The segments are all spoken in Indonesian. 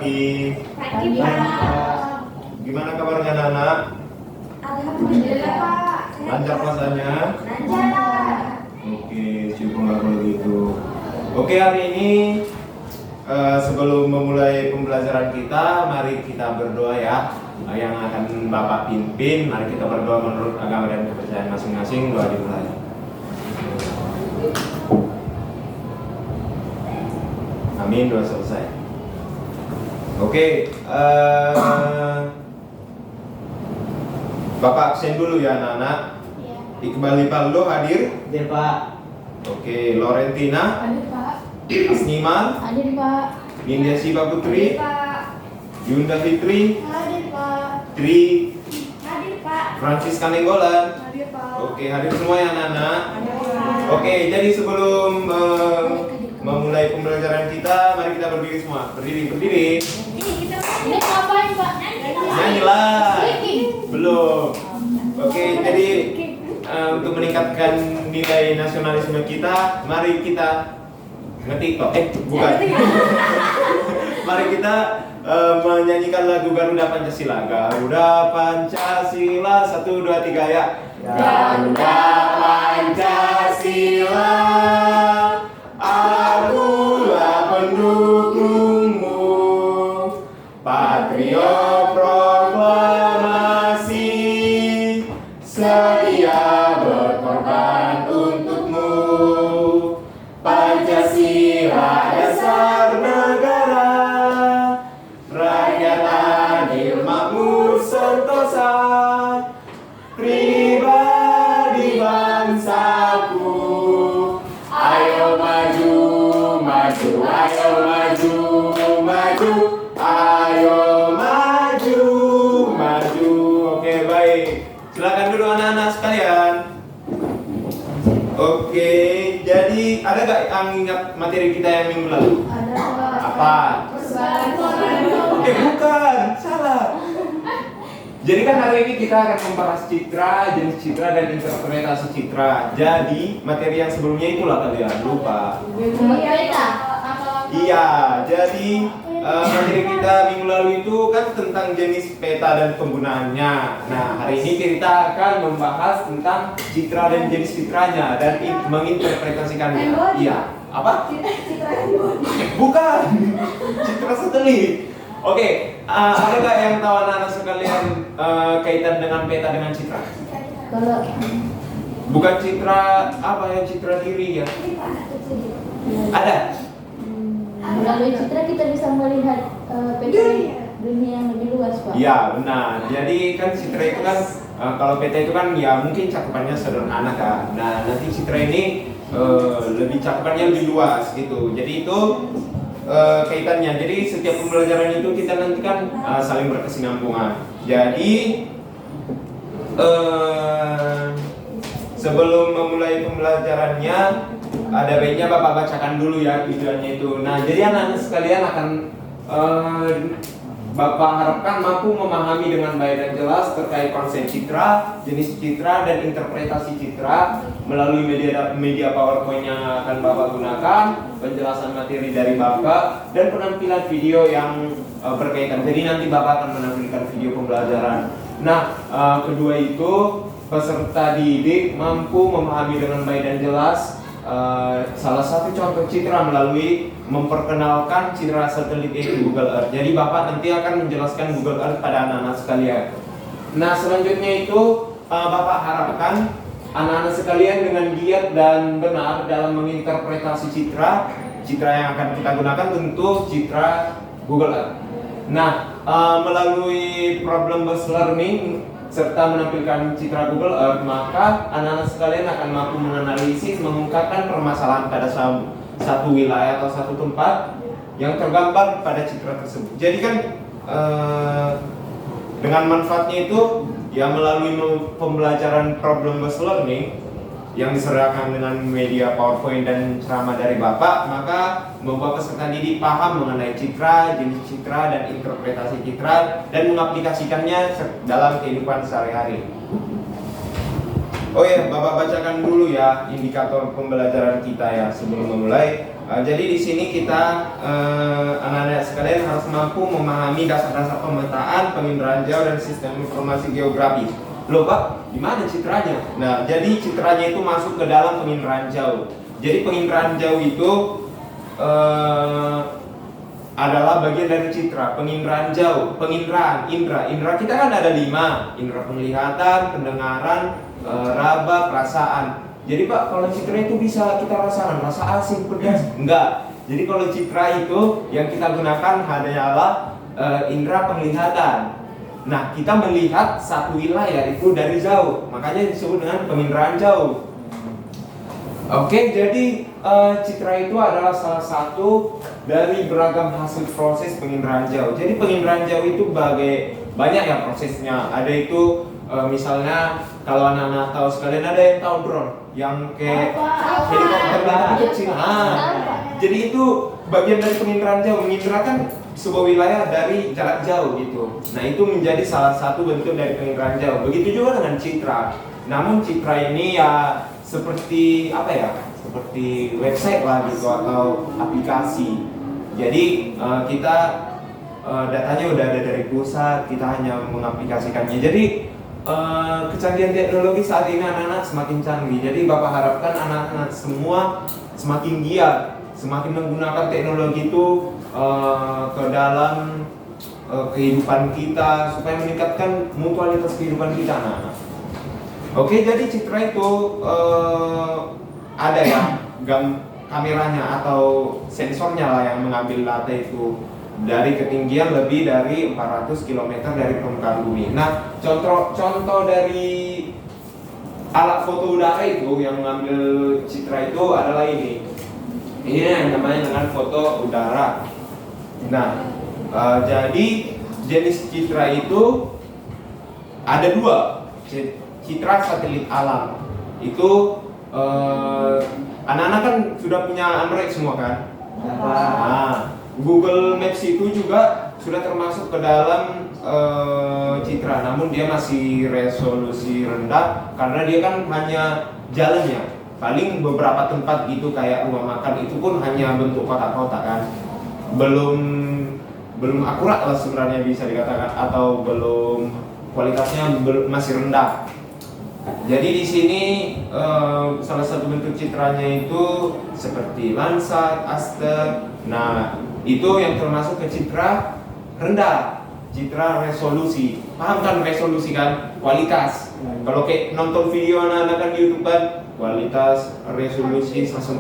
pagi. Pagi, Pak. Gimana kabarnya anak-anak? Alhamdulillah, Pak. Lancar puasanya? Lancar. Oke, syukurlah kalau gitu. Oke, hari ini sebelum memulai pembelajaran kita, mari kita berdoa ya. Yang akan Bapak pimpin, mari kita berdoa menurut agama dan kepercayaan masing-masing. Doa dimulai. Amin, doa selesai. Oke, Bapak absen dulu ya anak-anak. Iya. Iqbal Ipaldo hadir. Hadir Pak. Oke, Lorentina, Hadir, Pak. Asniman, Hadir, Pak. Nindya Siva Putri, Pak. Yunda Fitri, Hadir, Pak. Tri, Hadir, Pak. Francisca Nenggolan. Hadir, Pak. Oke, hadir semua ya anak-anak. Hadir, Pak. Oke, jadi sebelum memulai pembelajaran kita, mari kita berdiri semua. Berdiri. Ini ngapain, Pak? Nyanyilah. Belum. Oke, jadi untuk meningkatkan nilai nasionalisme kita, mari kita ngetik kok. Bukan. Mari kita menyanyikan lagu Garuda Pancasila. Garuda Pancasila 1 2 3 ya. Garuda Pancasila, akulah pendukungmu. Patriot proklamasi, sedia berkorban untukmu. Pancasila dasar negara, rakyat adil makmur sentosa, pribadi bangsaku. Ayo maju, maju, ayo maju, maju, ayo maju, maju. Oke, baik. Silakan dulu anak-anak sekalian. Oke, jadi ada gak yang ingat materi kita yang minggu lalu? Ada, Pak. Apa? Bukan, salah. Jadi kan hari ini kita akan membahas citra, jenis citra dan interpretasi citra. Jadi materi yang sebelumnya itulah kalian lupa. Iya, jadi materi kita minggu lalu itu kan tentang jenis peta dan penggunaannya. Nah, hari ini kita akan membahas tentang citra dan jenis citranya dan menginterpretasikannya. Iya, apa? Bukan, citra satelit. Oke, ada nggak yang tahu anak-anak sekalian kaitan dengan peta dengan citra? Kalau Bukan citra apa ya, citra diri ya? Ada? melalui citra kita bisa melihat peta dunia yang lebih luas, Pak. Iya, benar. Jadi kan citra itu kan kalau peta itu kan ya mungkin cakupannya sederhana kan. Nah, nanti citra ini lebih cakupannya lebih luas gitu. Jadi itu kaitannya. Jadi setiap pembelajaran itu kita nanti kan saling berkesinambungan. Jadi sebelum memulai pembelajarannya, ada baiknya Bapak bacakan dulu ya tujuannya itu. Nah, jadi anak-anak sekalian akan Bapak harapkan mampu memahami dengan baik dan jelas terkait konsep citra, jenis citra, dan interpretasi citra melalui media PowerPoint yang akan Bapak gunakan, penjelasan materi dari Bapak, dan penampilan video yang berkaitan. Jadi nanti Bapak akan menampilkan video pembelajaran. Nah, kedua itu peserta didik mampu memahami dengan baik dan jelas salah satu contoh citra melalui memperkenalkan citra satelit itu Google Earth. Jadi Bapak nanti akan menjelaskan Google Earth pada anak-anak sekalian. Nah, selanjutnya itu Bapak harapkan anak-anak sekalian dengan giat dan benar dalam menginterpretasi citra yang akan kita gunakan tentu citra Google Earth. Nah, melalui problem based learning serta menampilkan citra Google Earth, maka anak-anak sekalian akan mampu menganalisis, mengungkapkan permasalahan pada satu wilayah atau satu tempat yang tergambar pada citra tersebut. Jadi kan dengan manfaatnya itu ya melalui pembelajaran problem based learning yang diserahkan dengan media PowerPoint dan ceramah dari Bapak, maka membuat peserta didik paham mengenai citra, jenis citra, dan interpretasi citra, dan mengaplikasikannya dalam kehidupan sehari-hari. Oh ya, Bapak bacakan dulu ya indikator pembelajaran kita ya sebelum memulai. Jadi di sini kita anak-anak sekalian harus mampu memahami dasar-dasar pemetaan, penginderaan jauh dan sistem informasi geografi. Loh Pak, gimana citranya? Nah, jadi citranya itu masuk ke dalam penginderaan jauh. Jadi penginderaan jauh itu adalah bagian dari citra. Penginderaan jauh, penginderaan, indera kita kan ada 5, indera penglihatan, pendengaran, raba, perasaan. Jadi Pak, kalau citra itu bisa kita rasakan, rasa asing, pedas? Enggak. Jadi kalau citra itu yang kita gunakan hanyalah indera penglihatan. Nah, kita melihat satu wilayah itu dari jauh, makanya disebut dengan penginderaan jauh. Oke, jadi citra itu adalah salah satu dari beragam hasil proses penginderaan jauh. Jadi penginderaan jauh itu banyak ya prosesnya. Ada itu misalnya kalau anak-anak tahu sekalian, ada yang tahu drone, yang kayak helikopter bentuk kecil. Jadi itu bagian dari penginderaan jauh, menginderakan sebuah wilayah dari jarak jauh gitu. Nah, itu menjadi salah satu bentuk dari penginderaan jauh. Begitu juga dengan citra. Namun citra ini ya seperti apa ya? Seperti website lah gitu atau aplikasi. Jadi kita datanya udah ada dari pusat, kita hanya mengaplikasikannya. Jadi kecanggihan teknologi saat ini anak-anak semakin canggih. Jadi Bapak harapkan anak-anak semua semakin giat, semakin menggunakan teknologi itu ke dalam kehidupan kita supaya meningkatkan mutualitas kehidupan kita anak-anak. Oke, jadi citra itu ada ya kameranya atau sensornya lah yang mengambil data itu dari ketinggian lebih dari 400 km dari permukaan bumi. Nah, contoh dari alat foto udara itu yang mengambil citra itu adalah ini. Ini yang namanya dengan foto udara. Nah, jadi jenis citra itu ada 2. Citra satelit alam itu anak-anak kan sudah punya Android semua kan? Nah, Google Maps itu juga sudah termasuk ke dalam citra, namun dia masih resolusi rendah karena dia kan hanya jalannya, paling beberapa tempat gitu kayak rumah makan itu pun hanya bentuk kotak-kotak kan, belum akurat lah sebenarnya bisa dikatakan, atau belum kualitasnya masih rendah. Jadi di sini salah satu bentuk citranya itu seperti Landsat, Aster. Nah, itu yang termasuk ke citra rendah, citra resolusi. Paham kan resolusi kan? Kualitas. Kalau kayak nonton video anak-anak kan di YouTube kan, kualitas resolusi 144,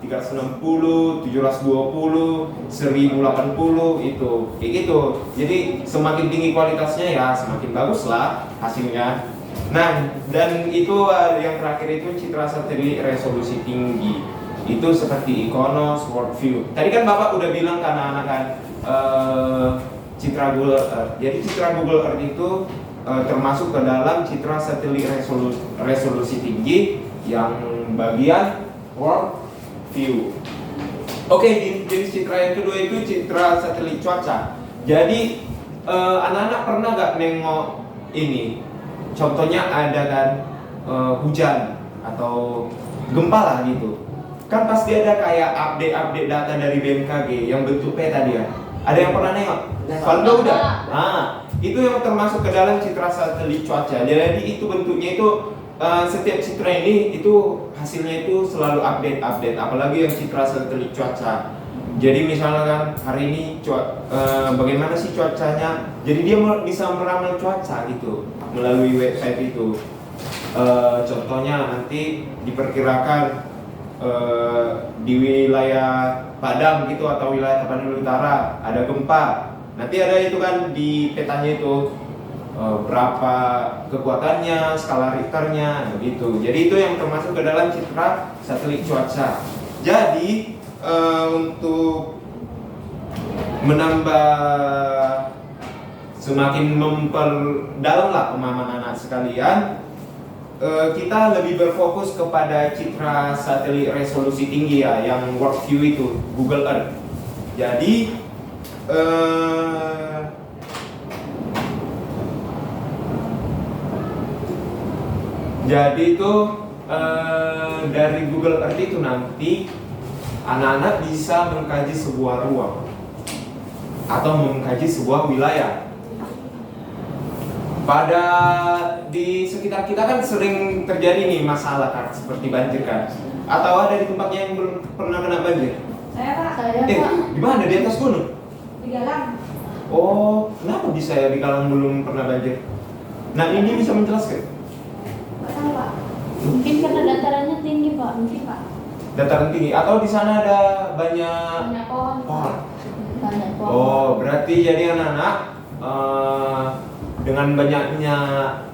360, 720, 1080 itu kayak gitu. Jadi semakin tinggi kualitasnya ya semakin bagus lah hasilnya. Nah, dan itu yang terakhir itu citra satelit resolusi tinggi. Itu seperti Iconos, Worldview. Tadi kan Bapak udah bilang kan anak-anak kan citra Google Earth. Jadi citra Google Earth itu termasuk ke dalam citra satelit resolusi tinggi yang bagian Worldview. Oke, jenis citra yang kedua itu citra satelit cuaca. Jadi anak-anak pernah gak nengok ini? Contohnya ada kan hujan atau gempa lah gitu. Kan pasti ada kayak update data dari BMKG yang bentuk peta dia. Ada yang pernah nengok? Valdo udah? Nah, itu yang termasuk ke dalam citra satelit cuaca. Jadi itu bentuknya itu setiap citra ini itu hasilnya itu selalu update. Apalagi yang citra satelit cuaca. Jadi misalnya kan hari ini bagaimana sih cuacanya? Jadi dia bisa meramal cuaca gitu melalui website itu. Contohnya nanti diperkirakan di wilayah Padang gitu atau wilayah Tapanuli Utara ada gempa. Nanti ada itu kan di petanya itu berapa kekuatannya, skala Richternya begitu. Jadi itu yang termasuk ke dalam citra satelit cuaca. Jadi untuk menambah semakin memperdalam lah pemahaman anak sekalian, kita lebih berfokus kepada citra satelit resolusi tinggi ya, yang Worldview itu Google Earth. Jadi itu dari Google Earth itu nanti anak-anak bisa mengkaji sebuah ruang atau mengkaji sebuah wilayah. Di sekitar kita kan sering terjadi nih masalah kan, seperti banjir kan. Atau ada di tempatnya yang belum pernah kena banjir? Saya Pak. Saya Pak. Di mana? Di atas gunung? Di Galang. Oh, kenapa bisa ya di Galang belum pernah banjir? Nah, ini bisa menjelaskan? Nggak tahu Pak. Mungkin karena datarannya tinggi Pak. Mungkin Pak. Dataran tinggi atau di sana ada banyak Banyak pohon. pohon? Banyak pohon. Oh, berarti jadi anak-anak dengan banyaknya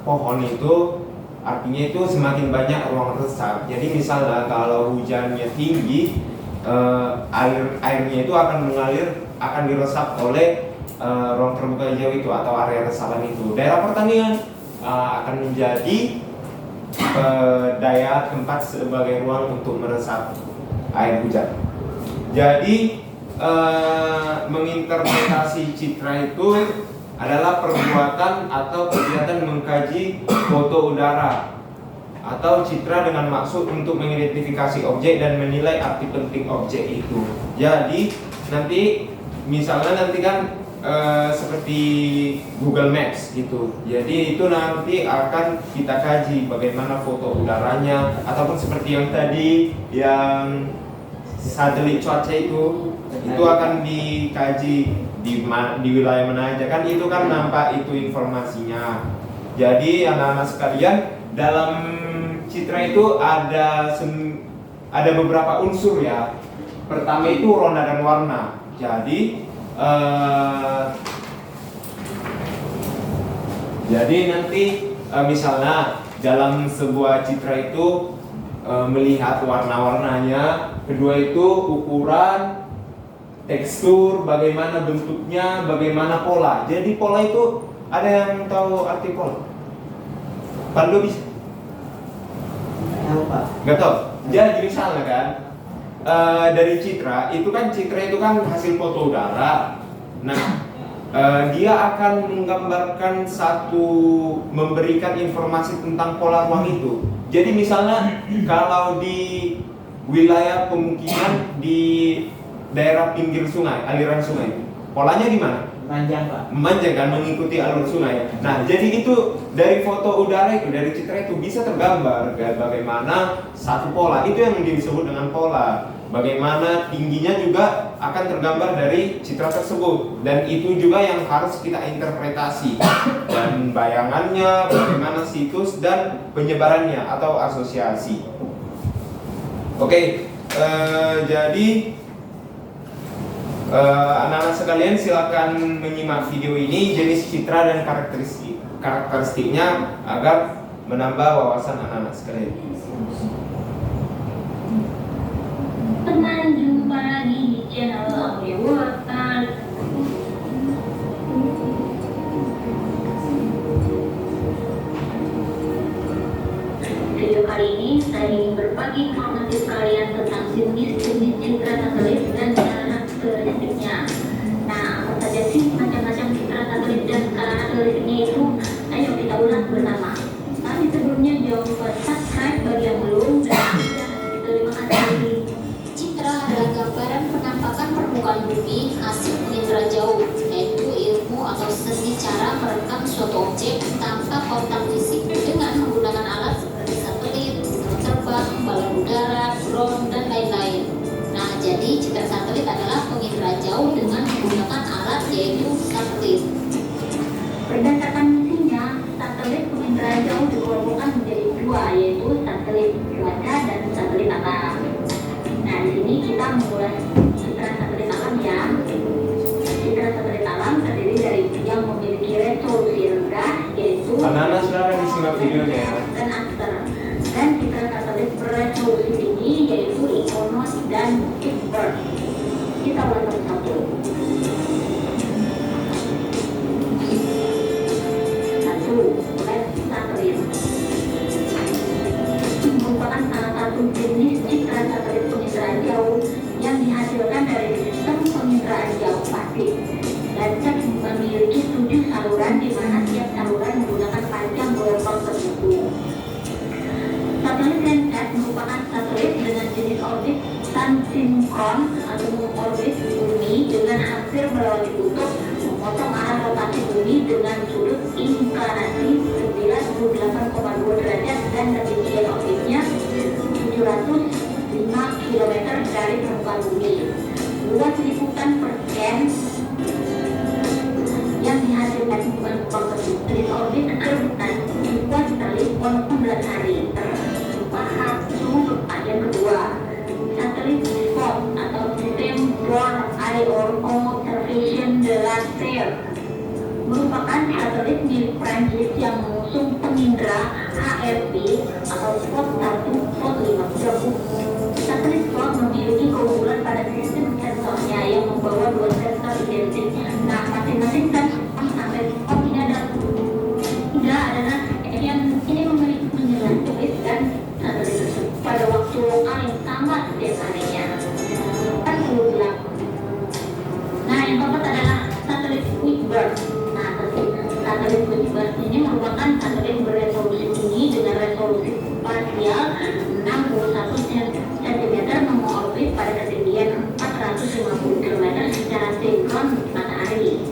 pohon itu artinya itu semakin banyak ruang resap. Jadi misalnya kalau hujannya tinggi, airnya itu akan mengalir, akan diresap oleh ruang terbuka hijau itu atau area resapan itu. Daerah pertanian akan menjadi daya tempat sebagai ruang untuk meresap air hujan. Jadi menginterpretasi citra itu adalah perbuatan atau kegiatan mengkaji foto udara atau citra dengan maksud untuk mengidentifikasi objek dan menilai arti penting objek itu. Jadi nanti misalnya nanti kan seperti Google Maps gitu. Jadi itu nanti akan kita kaji bagaimana foto udaranya ataupun seperti yang tadi yang satelit cuaca itu akan dikaji di wilayah mana aja kan, itu kan nampak itu informasinya. Jadi anak-anak sekalian, dalam citra itu ada beberapa unsur ya. Pertama itu ronda dan warna. Jadi nanti misalnya dalam sebuah citra itu melihat warna-warnanya, kedua itu ukuran, tekstur, bagaimana bentuknya, bagaimana pola. Jadi pola itu ada yang tahu arti pola? Pandu bisa? Tahu Pak. Gak tahu. Jadi misalnya kan dari citra itu kan hasil foto udara. Nah dia akan menggambarkan memberikan informasi tentang pola ruang itu. Jadi misalnya kalau di wilayah pemukiman di daerah pinggir sungai, aliran sungai, polanya gimana? Panjang Pak. Memanjang kan, mengikuti alur sungai. Nah, jadi itu dari foto udara itu, dari citra itu bisa tergambar bagaimana satu pola. Itu yang disebut dengan pola. Bagaimana tingginya juga akan tergambar dari citra tersebut. Dan itu juga yang harus kita interpretasi. Dan bayangannya, bagaimana situs dan penyebarannya atau asosiasi. Oke, jadi anak-anak sekalian silakan menyimak video ini, jenis citra dan karakteristiknya agar menambah wawasan anak-anak sekalian. Teman, jumpa lagi di channel Audio Wakan. Video kali ini saya ingin berbagi informasi kalian tentang jenis-jenis citra satelit dan karakteristiknya. Nah, apa saja sih macam-macam citra satelit dan karakteristiknya itu? Ayo kita ulas bersama. Tapi sebelumnya jangan lupa subscribe bagi yang belum dan terima kasih. Citra adalah gambaran penampakan permukaan bumi hasil penginderaan jauh, yaitu ilmu atau seni cara merekam suatu objek tanpa kontak fisik dengan menggunakan alat seperti satelit, pesawat terbang, balon udara, drone, dan lain-lain. Nah, jadi citra satelit adalah penginderaan jauh dengan menggunakan alat yaitu satelit. Berdasarkan misinya, satelit penginderaan jauh dikelompokkan menjadi dua, yaitu satelit cuaca dan satelit alam. Nah, di sini kita mengulas citra satelit alam ya. Citra satelit alam terdiri dari yang memiliki resolusi rendah, yaitu Anak-anak silakan disimak videonya ya. dan aster. Dan citra satelit beresolusi tinggi, yaitu Ikonos dan Pittsburgh. Kita ulas satu-satu. LED satelit merupakan salah satu jenis citra satelit penginderaan jauh yang dihasilkan dari sistem penginderaan jauh pasif. Landsat memiliki 7 saluran di mana tiap saluran menggunakan panjang gelombang tertentu. Satelit Landsat merupakan satelit dengan jenis orbit sun sinkron atau mengorbit bumi dengan hampir melewati kutub, memotong arah rotasi bumi dengan sudut inklinasi 98,2 derajat dan ketinggian orbitnya 705 km dari permukaan bumi. Luas liputan per scan yang dihasilkan bukan dari orbit kerutan kuat sekali walaupun 11 hari. Bahas yang kedua, satelit SPOT atau Sistem for Aerial Observation de la Terre merupakan satelit milik Prancis yang mengusung pengindra HRP atau SPOT 1, SPOT 5. Satelit SPOT memiliki keunggulan pada sistem sensornya yang membawa dua sensor identik. Nah, masing-masing sensor satelit SPOT ini adalah yang ini memiliki penjelasan tulis dan satelit tersebut pada waktu lokal yang sama setiap harinya. Kan ulang. Nah, yang keempat adalah satelit Kuiper. Nah, satelit Kuiper ini merupakan satelit beresolusi tinggi dengan resolusi spasial 61 cm mengorbit pada ketinggian 450 km secara sinkron matahari.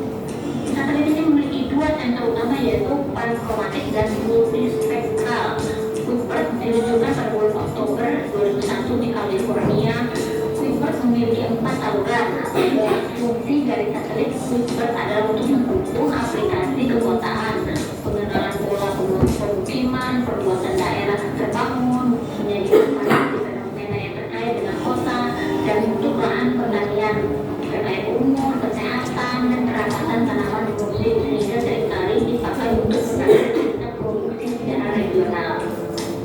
Satelit ini memiliki dua sensor utama yaitu pankromatik dan multispektral. Kuiper diluncurkan pada bulan Oktober 2001 di California. Kuiper memiliki 4 saluran. Fungsi dari satelit Kuiper adalah untuk mendukung aplikasi kekotaan, pengenalan pola pemukiman, perluasan daerah terbangun, menyediakan fenomena yang terkait dengan kota, dan untuk lahan pertanian terkait umur, kesehatan, dan perawatan tanaman di musim sehingga seringkali dipakai untuk meningkatkan produksi secara regional.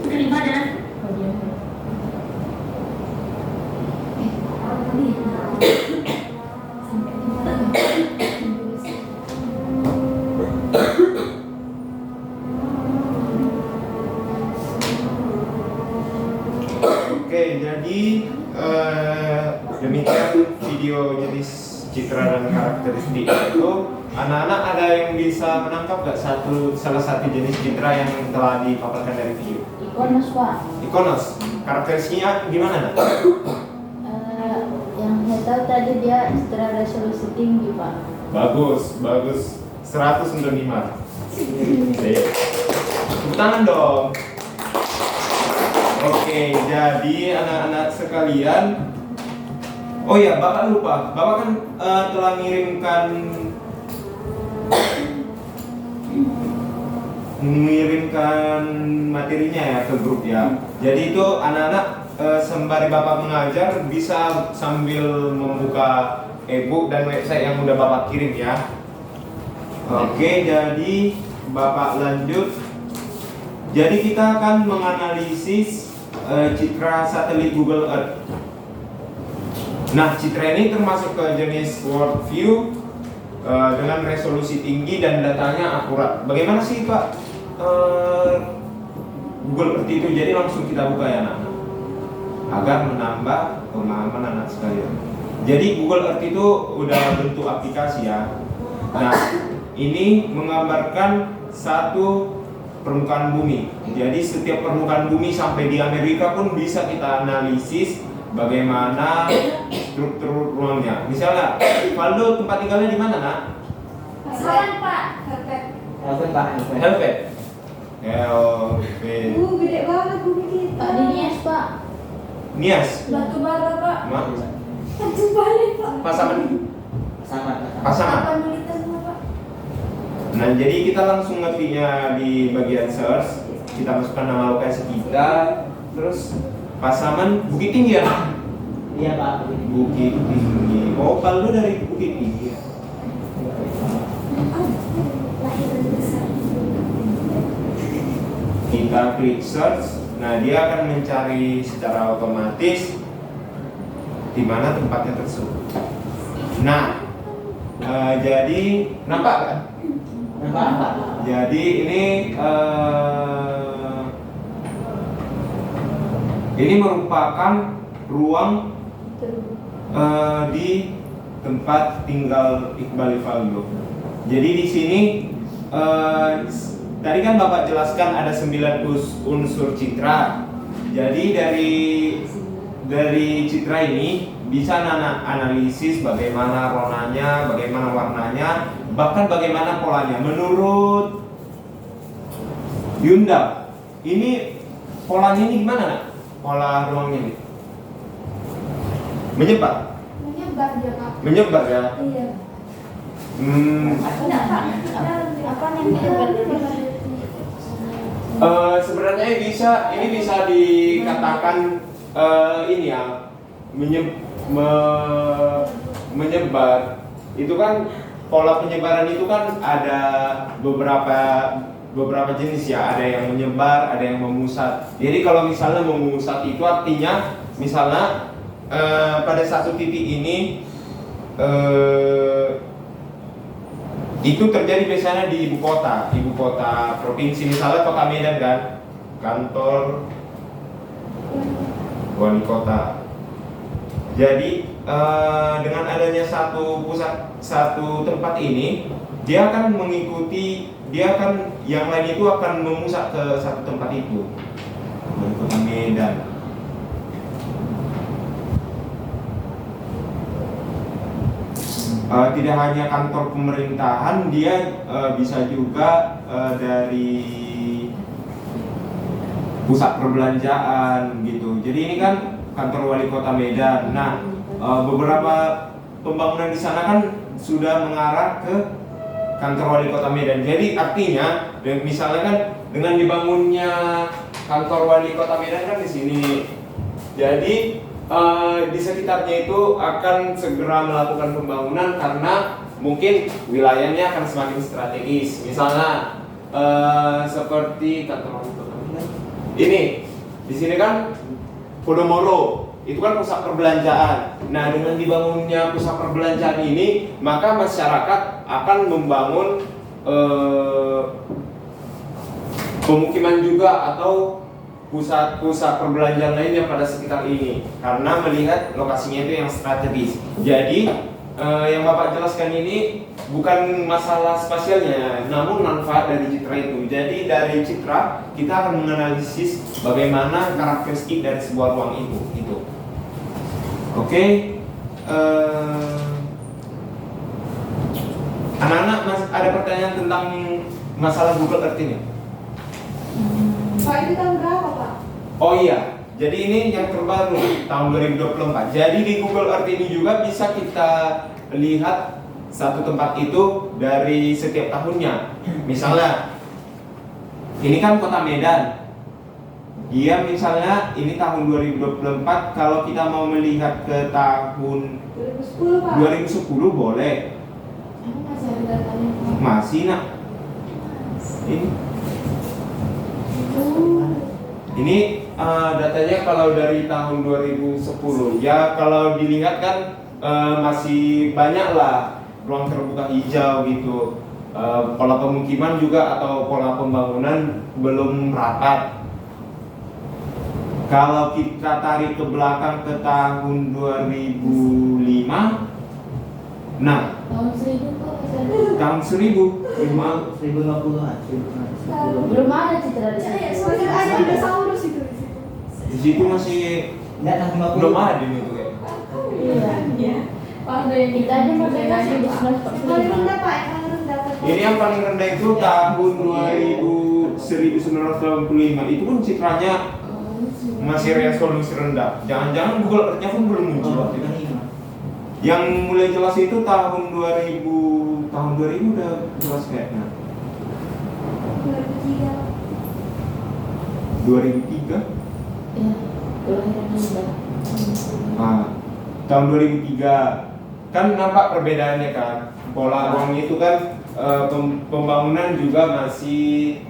Kelima adalah Oke, jadi demikian video jenis citra dan karakteristik itu. Anak-anak ada yang bisa menangkap nggak salah satu jenis citra yang telah dipaparkan dari video? Ikonos, Pak. Ikonos, karakteristiknya gimana, Nak? Yang saya tahu tadi dia secara resolusi tinggi, Pak. Bagus, bagus. 100 untuk 5. Tepuk tangan dong. Oke, jadi anak-anak sekalian. Oh ya, Bapak lupa. Bapak kan telah mengirimkan materinya ya ke grup ya. Jadi itu anak-anak sembari Bapak mengajar bisa sambil membuka e-book dan website yang udah Bapak kirim ya. Oke, jadi Bapak lanjut. Jadi kita akan menganalisis citra satelit Google Earth. Nah, citra ini termasuk ke jenis World View dengan resolusi tinggi dan datanya akurat. Bagaimana sih Pak Google Earth itu? Jadi langsung kita buka ya anak-anak, agar menambah pemahaman anak sekalian. Jadi Google Earth itu udah bentuk aplikasi ya. Nah, ini menggambarkan satu permukaan bumi. Jadi setiap permukaan bumi sampai di Amerika pun bisa kita analisis bagaimana struktur ruangnya. Misalnya, Valdo tempat tinggalnya di mana, Nak? Saran, Pak. Perfect. Helvet, Pak. Helvet. Helvet. Gede banget bumi kita. Pak, di Nias, Pak. Nias. Batu bara, Pak. Ma? Batu balik, Pak. Pasaman. Pasaman. Pasaman. 8 menit semua, Pak. Nah, jadi kita langsung ngetiknya di bagian search. Kita masukkan nama lokasi kita, terus Pasaman, Bukit Tinggi ya? Iya, Pak. Bukit Tinggi. Oh, Valdo dari Bukit Tinggi ya? Lahir dan besar. Kita klik search. Nah, dia akan mencari secara otomatis di mana tempatnya tersebut. Nah, jadi nampak kan? Nampak, Pak. Jadi ini merupakan ruang di tempat tinggal Iqbal Valdo. Jadi di sini tadi kan Bapak jelaskan ada 9 unsur citra. Jadi dari dari citra ini bisa Nana analisis bagaimana ronanya, bagaimana warnanya, bahkan bagaimana polanya. Menurut Yunda, ini polanya ini gimana, Nak? Pola ruangnya ini? Menyebar? Menyebar dia Pak. Menyebar ya? Iya. Enggak, Pak. Apa yang menyebar dari Sebenarnya ini bisa dikatakan ini ya menyebar. Itu kan pola penyebaran itu kan ada beberapa jenis ya. Ada yang menyebar, ada yang memusat. Jadi kalau misalnya memusat itu artinya misalnya pada satu titik ini itu terjadi biasanya di ibu kota provinsi, misalnya kota Medan kan, kantor wali kota. Jadi dengan adanya satu tempat ini, dia akan mengikuti, yang lain itu akan memusat ke satu tempat itu, wali kota Medan. Tidak hanya kantor pemerintahan, dia bisa juga dari pusat perbelanjaan gitu. Jadi ini kan kantor wali kota Medan. Nah, beberapa pembangunan di sana kan sudah mengarah ke kantor wali kota Medan. Jadi artinya, misalnya kan dengan dibangunnya kantor wali kota Medan kan di sini. Jadi di sekitarnya itu akan segera melakukan pembangunan karena mungkin wilayahnya akan semakin strategis. Misalnya seperti kantor ini, di sini kan Podomoro, itu kan pusat perbelanjaan. Nah, dengan dibangunnya pusat perbelanjaan ini, maka masyarakat akan membangun pemukiman juga atau pusat perbelanjaan lainnya pada sekitar ini karena melihat lokasinya itu yang strategis. Jadi yang Bapak jelaskan ini bukan masalah spasialnya, namun manfaat dari citra itu. Jadi dari citra kita akan menganalisis bagaimana karakteristik dari sebuah ruang itu. Gitu. Oke, anak-anak ada pertanyaan tentang masalah Google Earth ini? Pak, itu tahun berapa Pak? Oh iya, jadi ini yang terbaru tahun 2024. Jadi di Google Earth ini juga bisa kita lihat satu tempat itu dari setiap tahunnya. Misalnya, ini kan kota Medan. Dia misalnya ini tahun 2024. Kalau kita mau melihat ke tahun 2010 Pak. 2010 boleh. Emang masih ada datanya Pak? Masih nak. Ini datanya kalau dari tahun 2010. Ya kalau dilihat kan masih banyak lah ruang terbuka hijau gitu. Pola pemukiman juga atau pola pembangunan belum rapat. Kalau kita tarik ke belakang ke tahun 2005, nah tahun 1000 kok masih ada. tahun 1000 1050-an. Belum ada citra di Iya, situ. soalnya ada dinosaurus itu di situ. di situ masih Enggak, tahun 50. belum ada ini tuh kayak. Iya. Pak, udah yang Kita aja merdeka paling 1945. rendah Pak, yang paling rendah Pak. Ini yang paling rendah itu tahun 1985. Itu pun citranya masih resolusi rendah. Jangan-jangan Google Earth-nya pun belum muncul waktu itu. Yang mulai jelas itu tahun 2000 udah jelas kayaknya. 2003. Iya. Kelahiran Anda. Tahun 2003 kan nampak perbedaannya kan. Pola ruang itu kan pembangunan juga masih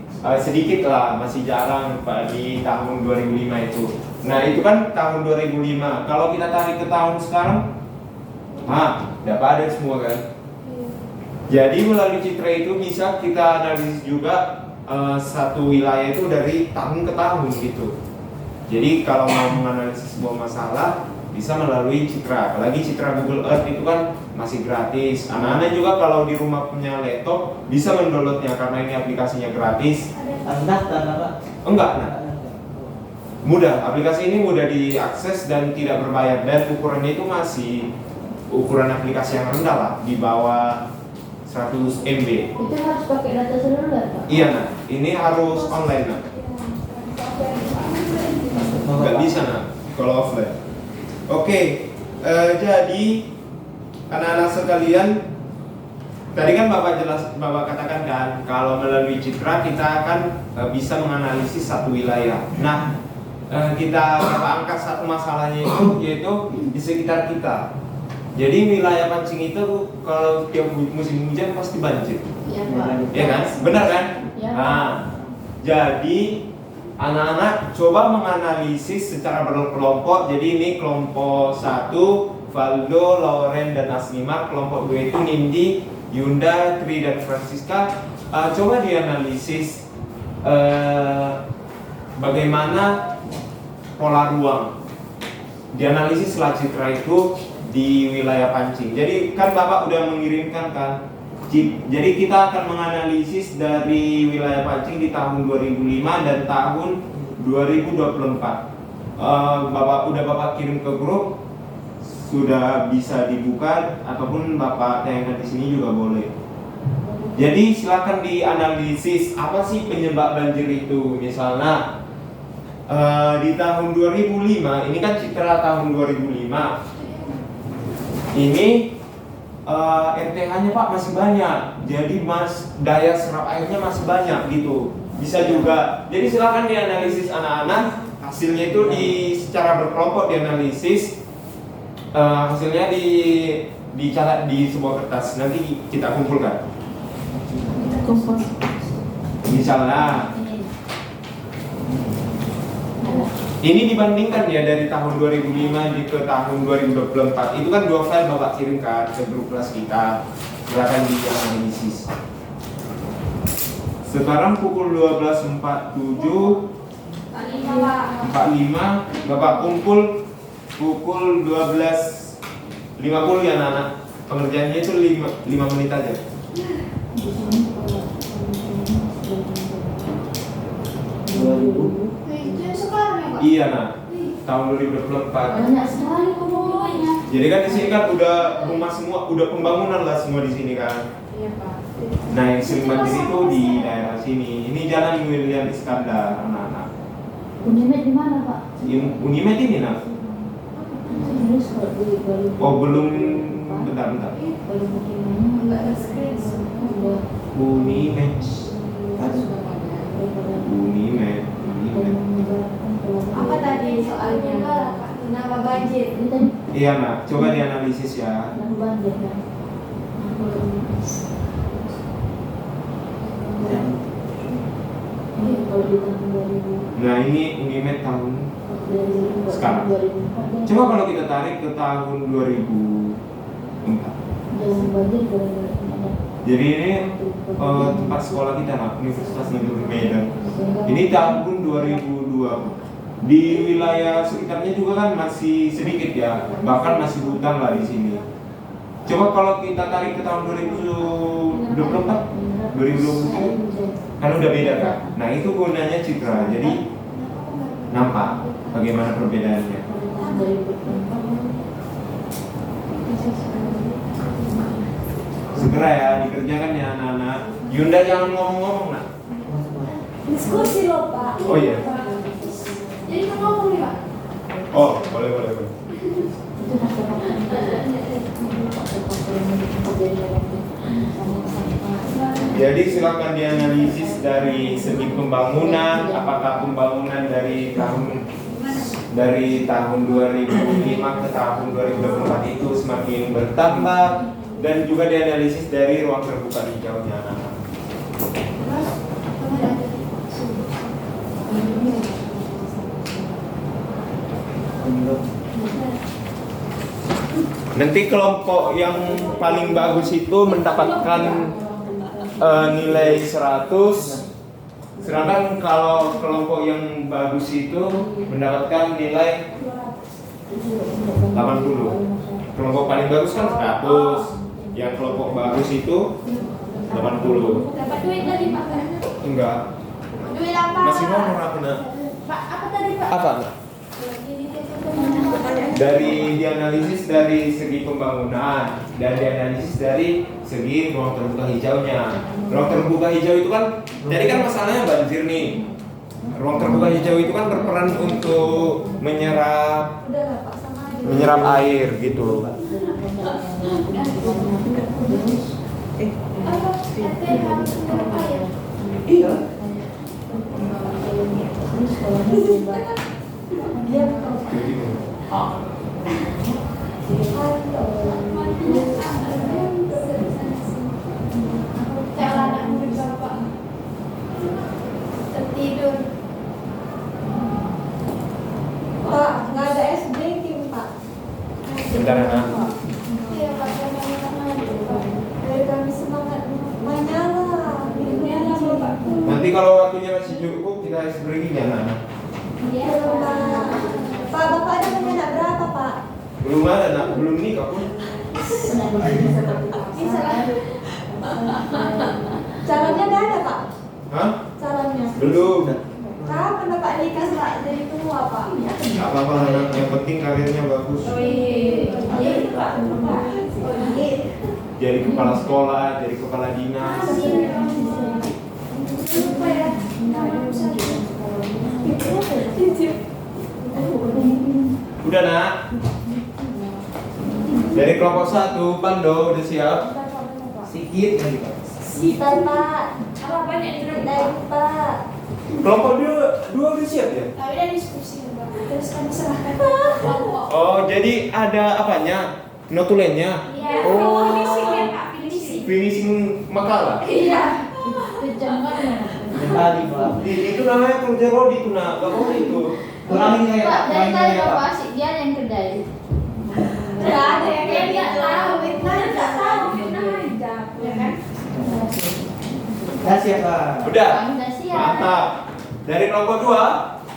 sedikit lah, masih jarang Pak di tahun 2005 itu. Nah itu kan tahun 2005. Kalau kita tarik ke tahun sekarang, udah padat semua kan. Jadi melalui citra itu bisa kita analisis juga satu wilayah itu dari tahun ke tahun gitu. Jadi kalau mau menganalisis sebuah masalah bisa melalui citra. Apalagi citra Google Earth itu kan masih gratis. Anak-anak juga kalau di rumah punya laptop bisa mendownloadnya karena ini aplikasinya gratis. Daftar Pak. Enggak, nah. Mudah, aplikasi ini mudah diakses dan tidak berbayar, dan ukurannya itu masih ukuran aplikasi yang rendah lah, di bawah 100 MB. Itu harus pakai data seluler, Pak? Iya nak, ini harus online nak, nggak bisa nak kalau offline. Oke, jadi anak-anak sekalian, tadi kan Bapak katakan kan, kalau melalui Citra kita akan bisa menganalisis satu wilayah. Nah, kita angkat satu masalahnya itu, yaitu di sekitar kita. Jadi wilayah Pancing itu kalau tiap musim hujan pasti banjir. Iya Pak. Ya kan? Benar kan? Ya. Nah, jadi anak-anak coba menganalisis secara berkelompok. Jadi ini kelompok 1, Valdo, Lauren, dan Asnimar. Kelompok 2 itu Nindi, Yunda, Tri, dan Francisca. Coba dianalisis bagaimana pola ruang. Dianalisis setelah Citra itu di wilayah Pancing. Jadi kan Bapak udah mengirimkan kan. Jadi kita akan menganalisis dari wilayah Pancing di tahun 2005 dan tahun 2024. Bapak kirim ke grup, sudah bisa dibuka ataupun Bapak tayangkan di sini juga boleh. Jadi silakan dianalisis apa sih penyebab banjir itu. Misalnya di tahun 2005, ini kan Citra tahun 2005. Ini RTH-nya Pak masih banyak, jadi daya serap airnya masih banyak gitu. Bisa juga. Jadi silakan dianalisis anak-anak. Hasilnya itu secara berkelompok dianalisis. Hasilnya dicatat di sebuah kertas. Nanti kita kumpulkan. Kumpul. Misalnya ini dibandingkan ya dari tahun 2005 ke tahun 2024. Itu kan 2 file Bapak kirimkan ke grup kelas kita. Silakan dianalisis. Sekarang pukul 12.47 45 Bapak kumpul pukul 12.50 ya anak-anak. Pengerjaannya itu 5 menit aja. Sekarang ya Pak? Iya nak, tahun 2024. Banyak sekali pembangunannya. Jadi kan di sini kan udah rumah semua, udah pembangunan lah semua di sini kan. Iya Pak. Nah yang sering banjir itu di daerah sini. Ini Jalan William Iskandar anak-anak. Unimed di mana, Pak? Unimed ini nak. Terus kalau di baru. Oh belum, bentar. Baru bagaimana? Enggak ada screen. Udah. Unimed. Apa tadi soalnya? Kenapa banjir? Ini tadi Iya nak, coba dianalisis ya. kenapa banjir kan? Kalau di tahun 2000. Nah ini Unimed tahun. Sekarang. 2004. Coba kalau kita tarik ke tahun 2004. Jangan banjir gara-gara ada. Jadi ini tempat sekolah kita nak, Universitas Negeri Medan. Ini tahun 2002. Di wilayah sekitarnya juga kan masih sedikit ya, bahkan masih hutan lah di sini. Coba kalau kita tarik ke tahun 2024, 2020 kan udah beda kan. Nah itu gunanya Citra, jadi nampak bagaimana perbedaannya. Segera ya dikerjakan ya anak-anak. Yunda jangan ngomong-ngomong nak. Diskusi loh Pak. Oh iya. Jadi mau ngomong nih Pak? Oh boleh. Jadi silakan dianalisis dari segi pembangunan, apakah pembangunan dari tahun 2005 ke tahun 2024 itu semakin bertambah, dan juga dianalisis dari ruang terbuka hijaunya anak-anak. Nanti kelompok yang paling bagus itu mendapatkan nilai 100. Sedangkan kalau kelompok yang bagus itu mendapatkan nilai 80. Kelompok paling bagus kan 100. Yang kelompok bagus itu 80. Dapat duit lagi Pak? Enggak. Duit apa? Masih honor aku nak. Pak, apa tadi Pak? Apa? Dari dianalisis dari segi pembangunan dan dianalisis dari segi ruang terbuka hijaunya. Ruang terbuka hijau itu kan, jadi kan masalahnya banjir nih. Ruang terbuka hijau itu kan berperan untuk menyerap Udah lah Pak, sama aja. air gitu. Apa? RT harus menyerap air. Iya. Dia Kayak anak muda Pak. Tertidur. Pak, nggak ada es drinking Pak. Bentar ya, Nak. Iya Pak, dari kami semangat mainnya lah, minumnya lah Pak. Nanti kalau waktunya masih cukup kita ice breaking ya, Nak. Iya Pak. Pak, Bapak ada anak berapa Pak? Belum ada, Nak. Belum nikah pun. Bisa lah. Calonnya nggak ada Pak? Hah? Calonnya? Belum. Kapan Bapak nikah setelah jadi tua Pak? Gak apa-apa, Nak. Yang penting karirnya bagus. Iya Pak. Oh iya. Jadi kepala sekolah, jadi kepala dinas. Lupa ya. Udah, Nak. Dari kelompok 1, Pando udah siap? Sikit lagi Pak. Bentar Pak. Apa banyak dari Pak? Kelompok 2 udah siap ya? Tapi ada diskusi Pak. Terus kami serahkan. Oh, jadi ada apanya? Notulennya? Iya. Oh, Finishing ya Pak. Finishing. finishing makalah. Iya. Kejam kan ya? Kembali Pak. Itu namanya kerja Rodi tuh, Nak. Gak boleh itu. Kurangin ya Pak, Pak. dari Kurangin tadi ya Bapak Pak. asik dia yang kedai. Nggak ada yang kayak nggak tahu. Fitnah nggak tahu. Fitnah aja. Ya kan? Udah siap Pak. Udah? Kami udah siap. Mantap. Dari kelompok 2,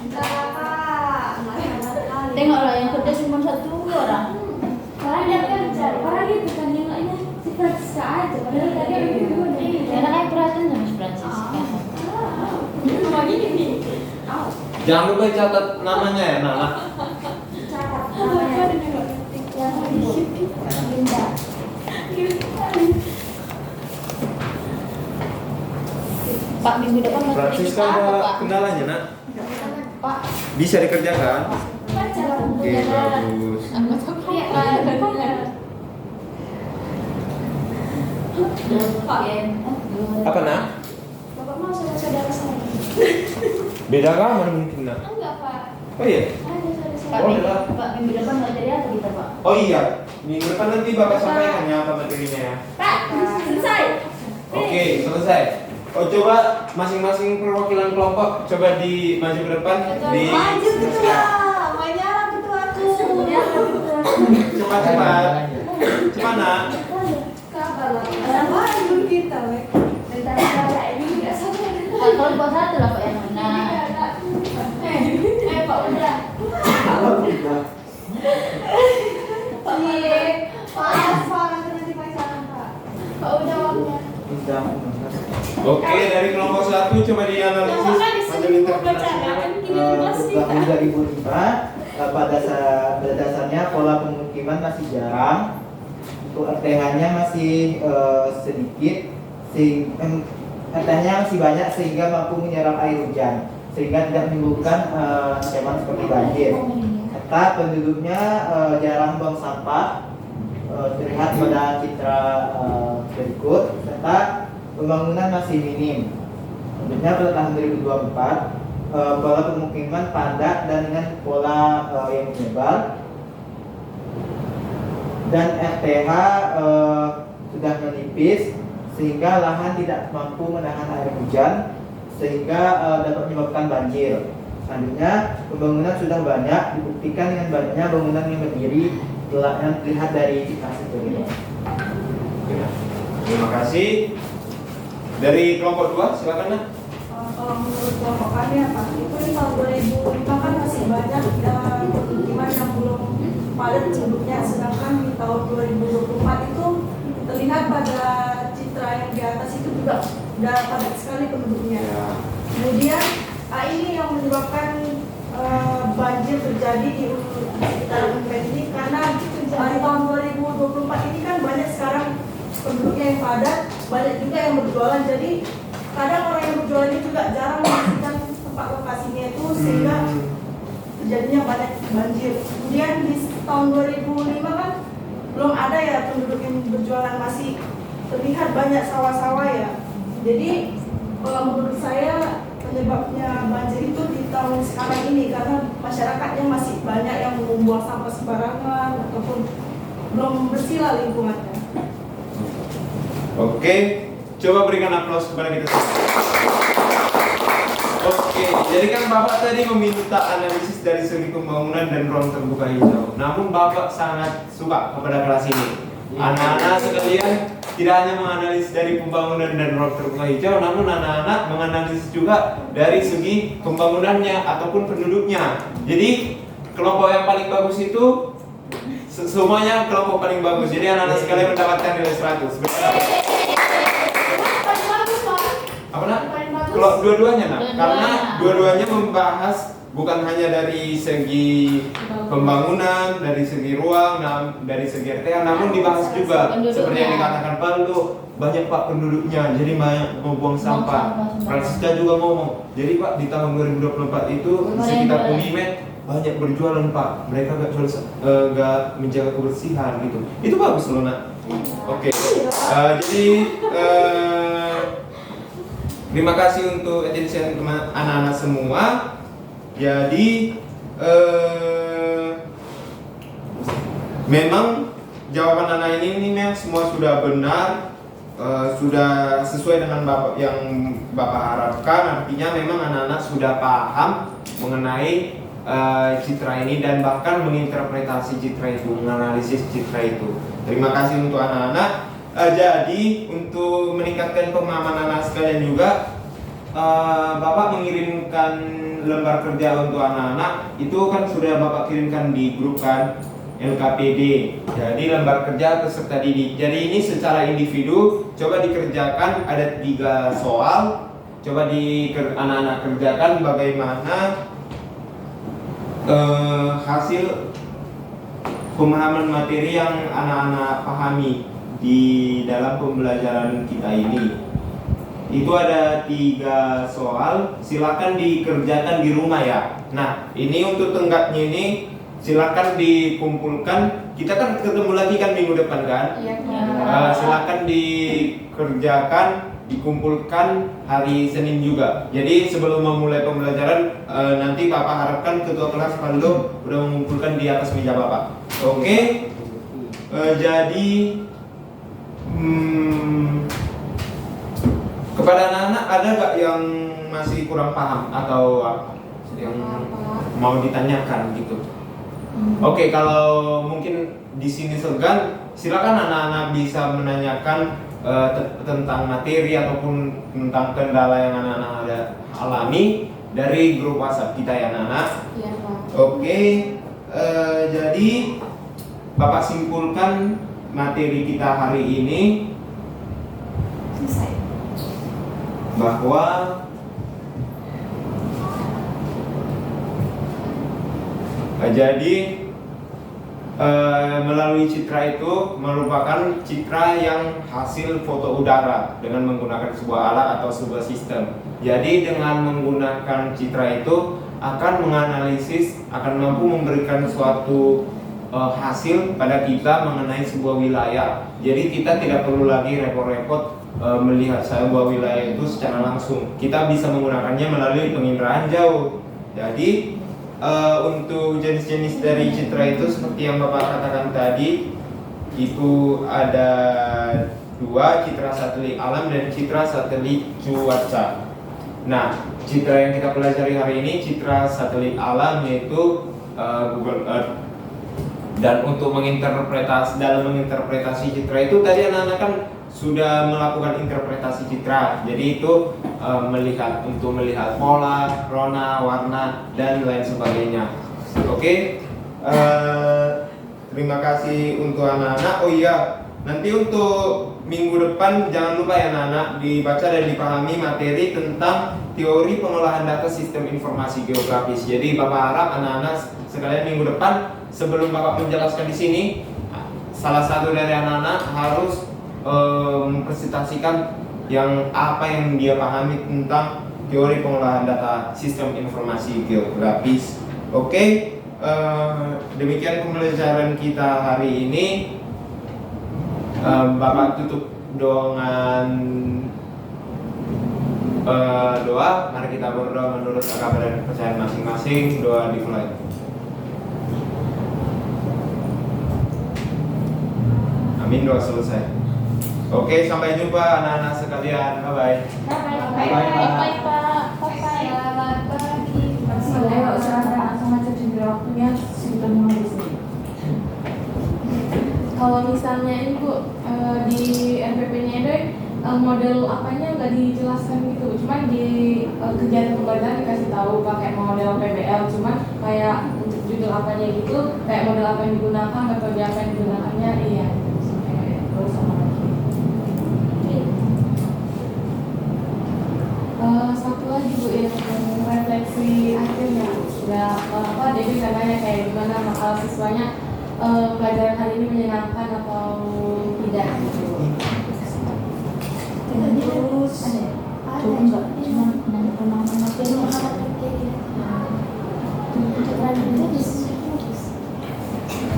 Enggak Pak. Nggak kali. Tengoklah yang kerja cuma 1 orang. Orang dia kerja. Orang dia bukan yang lainnya. Si Francisca aja. Padahal tadi ada yang dulu nih. Karena kan perhatian sama si Francis. Cuma gini nih. jangan lupa catat namanya ya, Nak. Catat namanya. Yang Linda. Pak, minggu depan mau Francisca apa, ada Pak? kendalanya, Nak? Pak, Bisa dikerjakan? Baca. Oke, bagus. aku takut. Iya, Pak. Apa, Nak? Bapak mau sama saudara saya? Beda kamar mungkin, Nak. Enggak Pak. Oh iya? Ada saudara Pak, saya. Oh, minggu, udah. Pak, minggu depan mau jadi apa kita, Pak? Oh iya, minggu depan nanti Bapak sampaikan ya apa materinya ya. Pak, selesai. Oke, selesai. Oh, coba masing-masing perwakilan kelompok coba di maju ke depan di Maju ketua. Maunya ketuaku. cepat-cepat. Cepat, Nak. Kabar lah. Maju kita, weh. Tentara ini nggak sabar. Pak, kalau buat 1 lah Pak yang menang. Pak udah. Iya. Pak, nanti pacaran Pak. Pak udah waktunya. Udah. Oke, dari kelompok 1 coba dianalisis hasil interpretasinya. Untuk tahun 2005 pada dasarnya pola pemukiman masih jarang, untuk RTH-nya masih sedikit, RTH-nya masih banyak sehingga mampu menyerap air hujan, sehingga tidak menimbulkan ancaman seperti banjir. Serta penduduknya jarang buang sampah, terlihat pada citra berikut, serta pembangunan masih minim. Selanjutnya pada tahun 2024 pola pemukiman padat dan dengan pola yang menyebar, dan RTH sudah menipis sehingga lahan tidak mampu menahan air hujan sehingga dapat menyebabkan banjir. Selanjutnya pembangunan sudah banyak, dibuktikan dengan banyaknya bangunan yang berdiri yang terlihat dari citra ini. Terima kasih. Dari kelompok 2 silakan, Nak. Kalau menurut kelompok kami apa? Itu di tahun 2005 kan masih banyak pemukiman yang belum padat penduduknya, sedangkan di tahun 2024 itu terlihat pada citra yang di atas itu juga udah padat sekali penduduknya. Kemudian ini yang menyebabkan banjir terjadi di sekitar Unpad ini karena di tahun 2024 ini kan banyak sekarang penduduknya yang padat, banyak juga yang berjualan, jadi kadang orang yang berjualan ini juga jarang membersihkan tempat lokasinya itu sehingga terjadinya banyak banjir. Kemudian di tahun 2005 kan belum ada ya penduduk yang berjualan, masih terlihat banyak sawah-sawah ya. Jadi kalau menurut saya penyebabnya banjir itu di tahun sekarang ini karena masyarakatnya masih banyak yang membuang sampah sembarangan ataupun belum bersih lah lingkungannya. Oke, coba berikan aplaus kepada kita semua. Oke, jadi kan Bapak tadi meminta analisis dari segi pembangunan dan ruang terbuka hijau. Namun Bapak sangat suka kepada kelas ini. Anak-anak sekalian tidak hanya menganalisis dari pembangunan dan ruang terbuka hijau, namun anak-anak menganalisis juga dari segi pembangunannya ataupun penduduknya. Jadi kelompok yang paling bagus itu semuanya kelompok paling bagus. Jadi anak-anak sekalian mendapatkan nilai 100. Apa nak? Kalau dua-duanya nak, karena dua-duanya membahas bukan hanya dari segi pembangunan, dari segi ruang, dari segi RTA, namun dibahas juga seperti yang dikatakan Paldo, banyak Pak penduduknya, jadi banyak membuang sampah. Francisca juga ngomong, jadi Pak di tahun 2024 itu di sekitar Unimed banyak berjualan Pak, mereka gak menjaga kebersihan gitu. Itu bagus loh nak. Oke, jadi terima kasih untuk attention anak-anak semua. Jadi memang jawaban anak ini semua sudah benar, sudah sesuai dengan yang Bapak harapkan. Artinya memang anak-anak sudah paham mengenai citra ini dan bahkan menginterpretasi citra itu, menganalisis citra itu. Terima kasih untuk anak-anak. Jadi untuk meningkatkan pemahaman anak sekalian juga, Bapak mengirimkan lembar kerja untuk anak-anak itu kan sudah Bapak kirimkan di grup kan LKPD. Jadi lembar kerja peserta didik. Jadi ini secara individu coba dikerjakan, ada 3 soal. Coba anak-anak kerjakan bagaimana hasil pemahaman materi yang anak-anak pahami di dalam pembelajaran kita ini. Itu ada 3 soal, silakan dikerjakan di rumah ya. Nah, ini untuk tenggatnya ini silakan dikumpulkan. Kita kan ketemu lagi kan minggu depan kan? Iya. Silakan dikerjakan, dikumpulkan hari Senin juga. Jadi sebelum memulai pembelajaran nanti Bapak harapkan ketua kelas Paldo udah mengumpulkan di atas meja Bapak. Oke? Jadi kepada anak-anak ada gak yang masih kurang paham atau yang mau ditanyakan gitu? Oke, kalau mungkin di sini segan, silakan anak-anak bisa menanyakan tentang materi ataupun tentang kendala yang anak-anak ada alami dari grup WhatsApp kita ya anak-anak. Iya, Pak. Oke, jadi Bapak simpulkan materi kita hari ini Selesai. bahwa jadi melalui citra itu merupakan citra yang hasil foto udara dengan menggunakan sebuah alat atau sebuah sistem. Jadi dengan menggunakan citra itu akan menganalisis, akan mampu memberikan suatu hasil pada kita mengenai sebuah wilayah. Jadi kita tidak perlu lagi repot-repot melihat sebuah wilayah itu secara langsung. Kita bisa menggunakannya melalui penginderaan jauh. Jadi untuk jenis-jenis dari citra itu seperti yang Bapak katakan tadi, itu ada 2, citra satelit alam dan citra satelit cuaca. Nah, citra yang kita pelajari hari ini citra satelit alam, yaitu Google Earth. Dan untuk dalam menginterpretasi citra itu tadi anak-anak kan sudah melakukan interpretasi citra. Jadi itu melihat pola, rona, warna dan lain sebagainya. Oke. Terima kasih untuk anak-anak. Oh iya, nanti untuk minggu depan jangan lupa ya anak-anak dibaca dan dipahami materi tentang teori pengolahan data sistem informasi geografis. Jadi Bapak harap anak-anak sekalian minggu depan sebelum Bapak menjelaskan di sini, salah satu dari anak-anak harus mempresentasikan yang apa yang dia pahami tentang teori pengolahan data sistem informasi geografis. Oke, demikian pembelajaran kita hari ini. Bapak tutup dengan doa. Mari kita berdoa menurut agama dan kepercayaan masing-masing. Doa dimulai. Amin, doa selesai. Oke, sampai jumpa anak-anak sekalian. Bye-bye. Bye Pak. Selamat pagi. Sebenarnya nggak usah langsung aja jendela waktunya sudah mulai di sini. Kalau misalnya ini Bu, di NPP-nya itu model apanya nggak dijelaskan gitu, cuman di kegiatan pembelajaran dikasih tahu pakai model PBL, cuman kayak untuk judul apanya gitu, kayak model apa yang digunakan, metode apa yang digunakannya, iya. Terus sama lagi. Satu lagi Bu, yang refleksi akhirnya, ya apa Dewi katanya kayak gimana siswanya pelajaran hari ini menyenangkan atau tidak gitu. Terus Coba cuma pengalaman materi.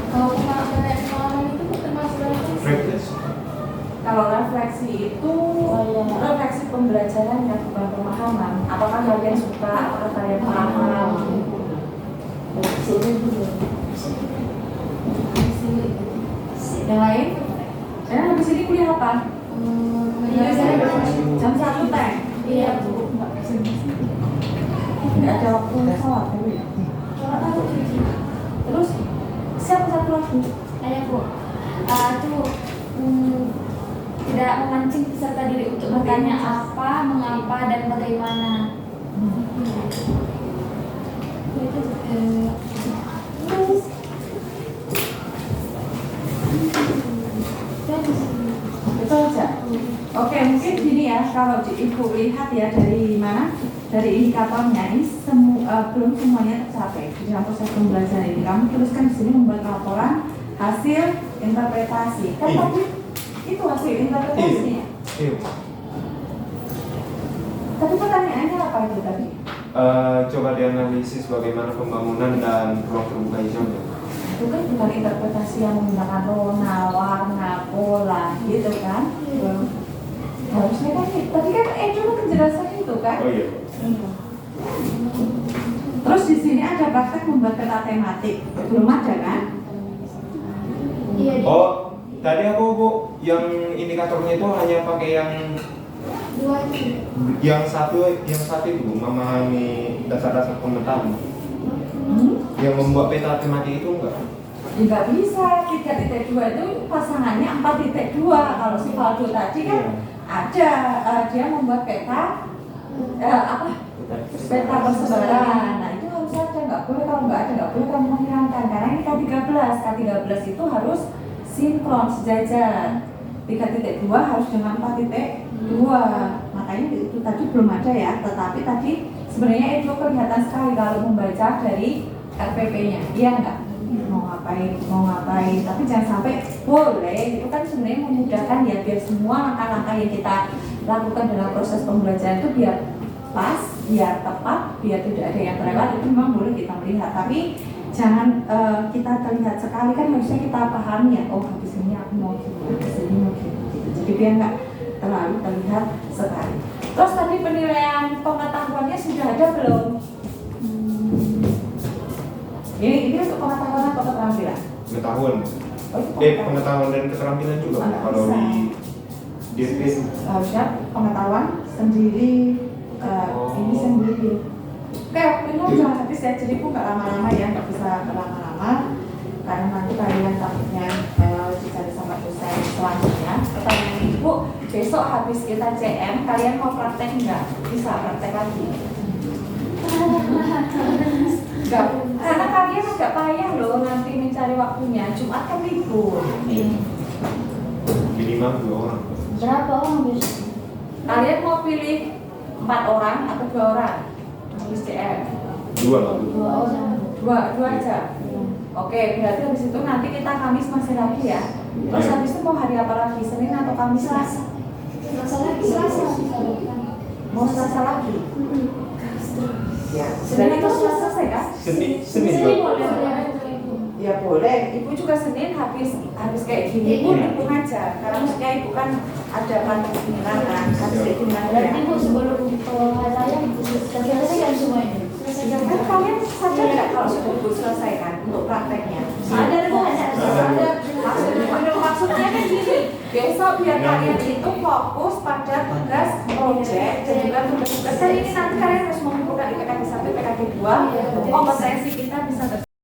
Kalau pengalaman itu termasuk refleksi. Refleksi. kalau refleksi itu refleksi pembelajaran dan bukan pemahaman. Apakah kalian suka? Apakah kalian paham? Yang lain? Saya habis ini kuliah apa? Jam 1 teh. Iya Bu. Nggak ada waktu sholat ya? Terus siapa satu lagi? Saya Bu. Tuh tidak memancing peserta diri untuk bertanya apa, mengapa, dan bagaimana. Itu aja. Oke, mungkin gini ya, kalau Ibu lihat ya dari mana? Dari indikatornya ini belum semuanya tercapai di dalam proses pembelajaran ini. Kamu tuliskan di sini membuat laporan hasil interpretasi. Kan tadi itu hasil interpretasinya. Iya. Tapi pertanyaannya apa itu tadi? Coba dianalisis bagaimana pembangunan dan ruang terbuka hijaunya. Itu kan bukan interpretasi yang menggunakan rona, warna, pola, gitu kan? Harusnya kan gitu. Tadi kan cuma penjelasan itu kan? Oh iya. Terus di sini ada praktek membuat peta tematik. Belum ada kan? Iya. Oh, tadi aku Bu, yang indikatornya itu hanya pakai Dua itu. yang satu itu Bu, memahami dasar-dasar pemetaan. Yang membuat peta tematik itu enggak? Enggak bisa, 3.2 itu pasangannya 4.2. Kalau si Valdo tadi kan ada dia membuat peta peta persebaran. Nah itu harus ada, nggak boleh kalau nggak ada nggak boleh kamu menghilangkan karena ini K13 itu harus sinkron sejajar. 3.2 harus dengan 4.2. Makanya itu tadi belum ada ya, tetapi tadi sebenarnya itu kelihatan sekali kalau membaca dari RPP-nya, iya nggak? Mau ngapain, tapi jangan sampai boleh, itu kan sebenarnya memudahkan ya biar semua langkah-langkah yang kita lakukan dalam proses pembelajaran itu biar pas, biar tepat, biar tidak ada yang terlewat, itu memang boleh kita melihat, tapi jangan kita terlihat sekali kan harusnya kita pahami ya, oh habis ini aku mau gitu, habis ini mau gitu, jadi biar nggak terlalu terlihat sekali. Terus tadi penilaian pengetahuannya sudah ada belum? Ini untuk pengetahuan atau keterampilan? Pengetahuan. Oh, itu pengetahuan. Pengetahuan dan keterampilan juga Bu, kalau Bisa. di DP. Harusnya pengetahuan sendiri, ini sendiri. Oke, ini udah habis ya, jadi aku nggak lama-lama ya, nggak bisa lama-lama karena nanti kalian takutnya dicari sama dosen selanjutnya. Pertanyaan Ibu, besok habis kita CM, kalian mau praktek nggak? Bisa praktek lagi? Enggak, karena kalian agak payah loh nanti mencari waktunya. Jumat kan libur. Minimal 2 orang. Berapa orang bis? Kalian mau pilih 4 orang atau 2 orang? Nulis CR. 2 lah. 2 orang. Dua aja. Oke, berarti habis itu nanti kita Kamis masih lagi ya. Terus Iya. habis itu mau hari apa lagi? Senin atau Kamis? Selasa lagi. Selasa. Mau Selasa lagi? Ya. Senin Senin itu atau sudah Selasa? selesai kan? Senin Senin Pak. boleh. Ya boleh. Ibu juga Senin habis kayak gini pun ibu ngajar. Karena maksudnya ibu kan ada panggilan kan, habis kayak gini ngajar. Berarti Bu sebelum hari raya selesaikan semua ini. Kan kalian sadar nggak kalau sudah ibu selesaikan untuk prakteknya? Sadar Bu, Sadar. Maksudnya kan gini, besok biar kalian itu fokus pada tugas proyek dan juga tugas-tugas. Kan ini nanti kalian harus mengumpulkan IPK 1, IPK 2, kompetensi kita bisa